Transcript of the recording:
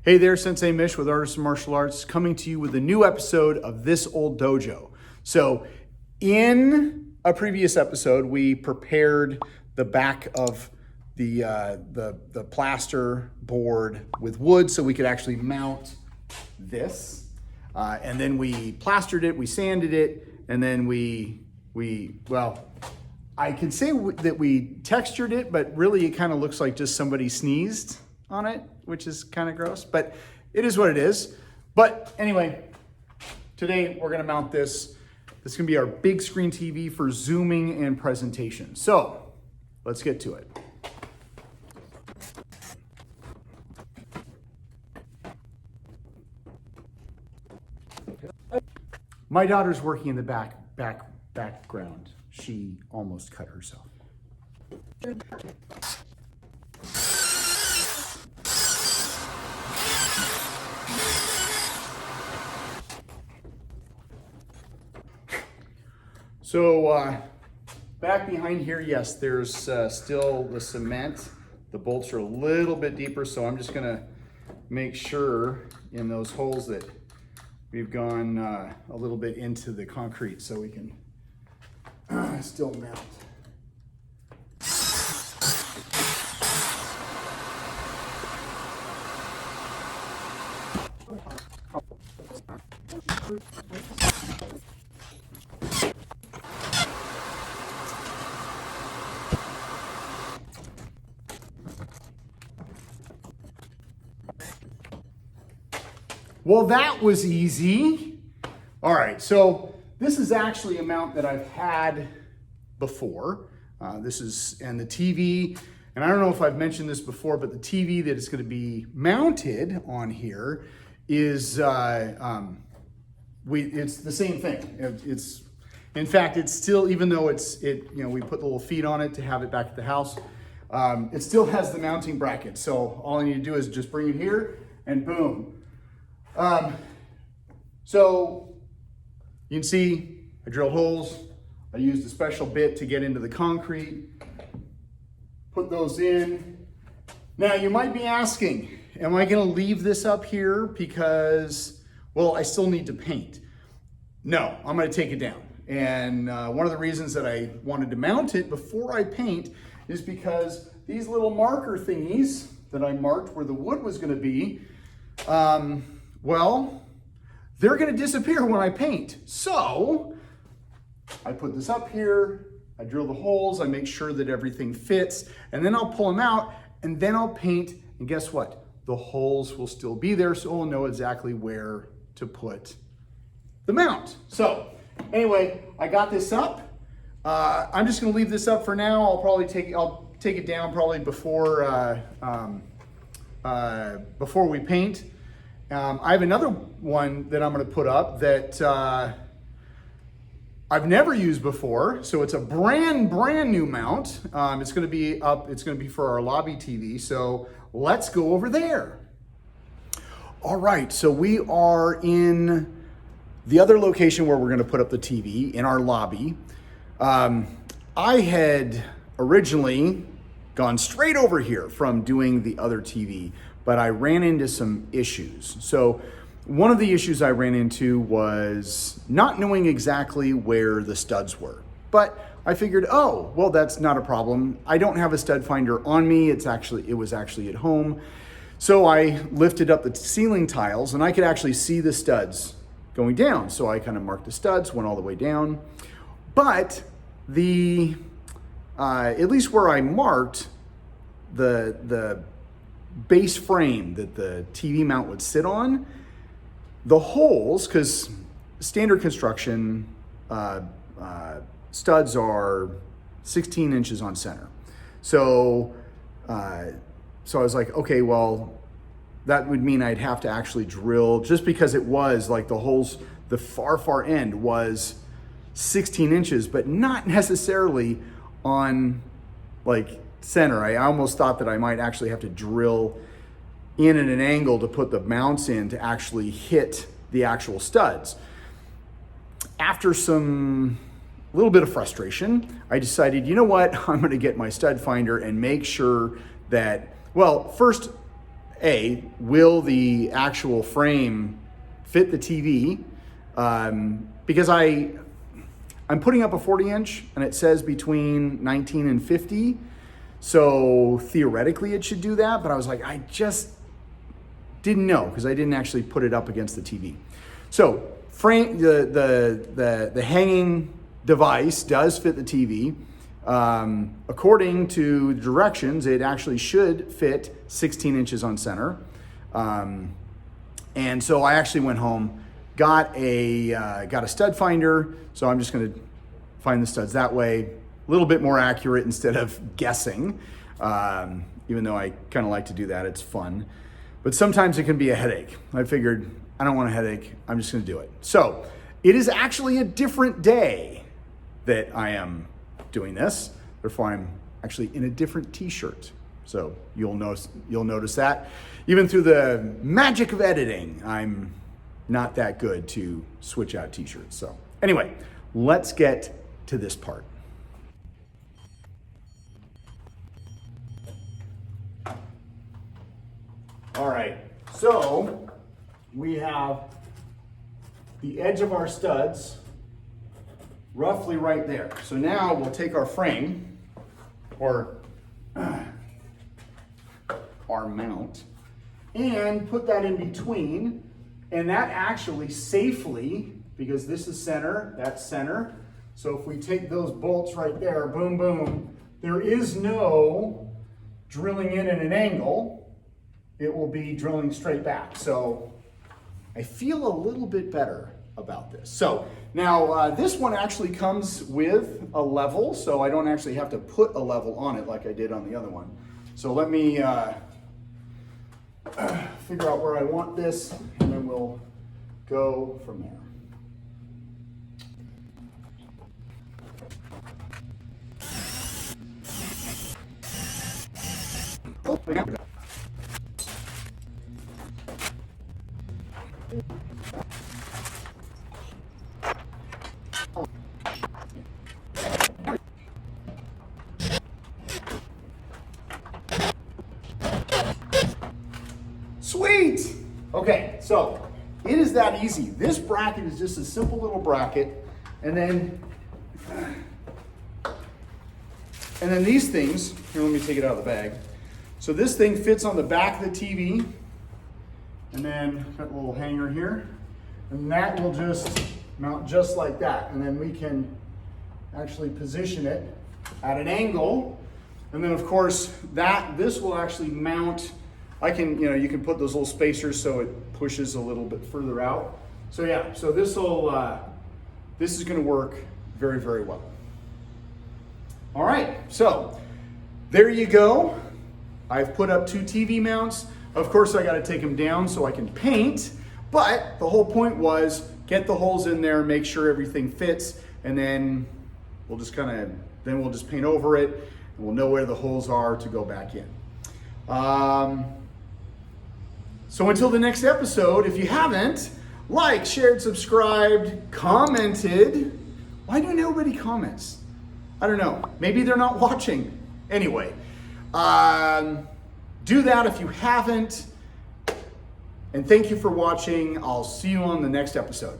Hey there, Sensei Mish with Artisan Martial Arts, coming to you with a new episode of This Old Dojo. So in a previous episode, we prepared the back of the plaster board with wood so we could actually mount this. And then we plastered it, we sanded it, and then I can say that we textured it, but really it kind of looks like just somebody sneezed on it, which is kind of gross, but it is what it is. But anyway, today we're gonna mount this. This is gonna be our big screen TV for zooming and presentation. So let's get to it. My daughter's working in the background. She almost cut herself. So back behind here, yes, there's still the cement. The bolts are a little bit deeper, so I'm just gonna make sure in those holes that we've gone a little bit into the concrete so we can still mount. Well, that was easy. All right, so this is actually a mount that I've had before. And the TV, and I don't know if I've mentioned this before, but the TV that is going to be mounted on here is, it's the same thing. In fact, it's still, even though we put the little feet on it to have it back at the house, it still has the mounting bracket. So all I need to do is just bring it here and boom. So you can see I drilled holes. I used a special bit to get into the concrete, put those in. Now you might be asking, am I gonna leave this up here because, well, I still need to paint? No, I'm gonna take it down. And one of the reasons that I wanted to mount it before I paint is because these little marker thingies that I marked where the wood was gonna be, well, they're gonna disappear when I paint. So I put this up here, I drill the holes, I make sure that everything fits, and then I'll pull them out, and then I'll paint, and guess what? The holes will still be there, so we'll know exactly where to put the mount. So anyway, I got this up. I'm just gonna leave this up for now. I'll take it down probably before we paint. I have another one that I'm gonna put up that I've never used before. So it's a brand new mount. It's gonna be up, it's gonna be for our lobby TV. So let's go over there. All right, so we are in the other location where we're gonna put up the TV, in our lobby. I had originally gone straight over here from doing the other TV, but I ran into some issues. So one of the issues I ran into was not knowing exactly where the studs were. But I figured, oh, well, that's not a problem. I don't have a stud finder on me. It was actually at home. So I lifted up the ceiling tiles and I could actually see the studs going down. So I kind of marked the studs, went all the way down. But at least where I marked the base frame that the TV mount would sit on, the holes, because standard construction studs are 16 inches on center. So I was like, okay, well, that would mean I'd have to actually drill, just because it was like the holes, the far end was 16 inches, but not necessarily on like center. I almost thought that I might actually have to drill in at an angle to put the mounts in to actually hit the actual studs. After a little bit of frustration, I decided, you know what, I'm gonna get my stud finder and make sure that, well, first, will the actual frame fit the TV? Because I'm putting up a 40-inch and it says between 19 and 50. So theoretically it should do that, but I was like, I just didn't know because I didn't actually put it up against the TV. So frame the hanging device does fit the TV. According to directions, it actually should fit 16 inches on center. And so I actually went home, got a stud finder. So I'm just going to find the studs that way, a little bit more accurate instead of guessing. Even though I kind of like to do that, it's fun. But sometimes it can be a headache. I figured I don't want a headache. I'm just going to do it. So it is actually a different day that I am doing this. Therefore, I'm actually in a different t-shirt. So you'll notice that. Even through the magic of editing, I'm not that good to switch out t-shirts. So anyway, let's get to this part. All right, so we have the edge of our studs roughly right there. So now we'll take our frame, or our mount, and put that in between, and that actually safely, because this is center, that's center, so if we take those bolts right there, boom, boom, there is no drilling in at an angle. It will be drilling straight back. So I feel a little bit better about this. So now this one actually comes with a level, so I don't actually have to put a level on it like I did on the other one. So let me figure out where I want this, and then we'll go from there. Oh, yeah. Sweet! Okay, so it is that easy. This bracket is just a simple little bracket, and then these things, here, let me take it out of the bag. So this thing fits on the back of the TV, and then got a little hanger here, and that will just mount just like that. And then we can actually position it at an angle. And then of course this will actually mount. You can put those little spacers so it pushes a little bit further out. So yeah, so this is going to work very, very well. All right, so there you go. I've put up 2 TV mounts. Of course, I got to take them down so I can paint, but the whole point was get the holes in there, make sure everything fits, and then we'll just paint over it, and we'll know where the holes are to go back in. So until the next episode, if you haven't, liked, shared, subscribed, commented. Why do nobody comments? I don't know. Maybe they're not watching. Anyway, do that if you haven't. And thank you for watching. I'll see you on the next episode.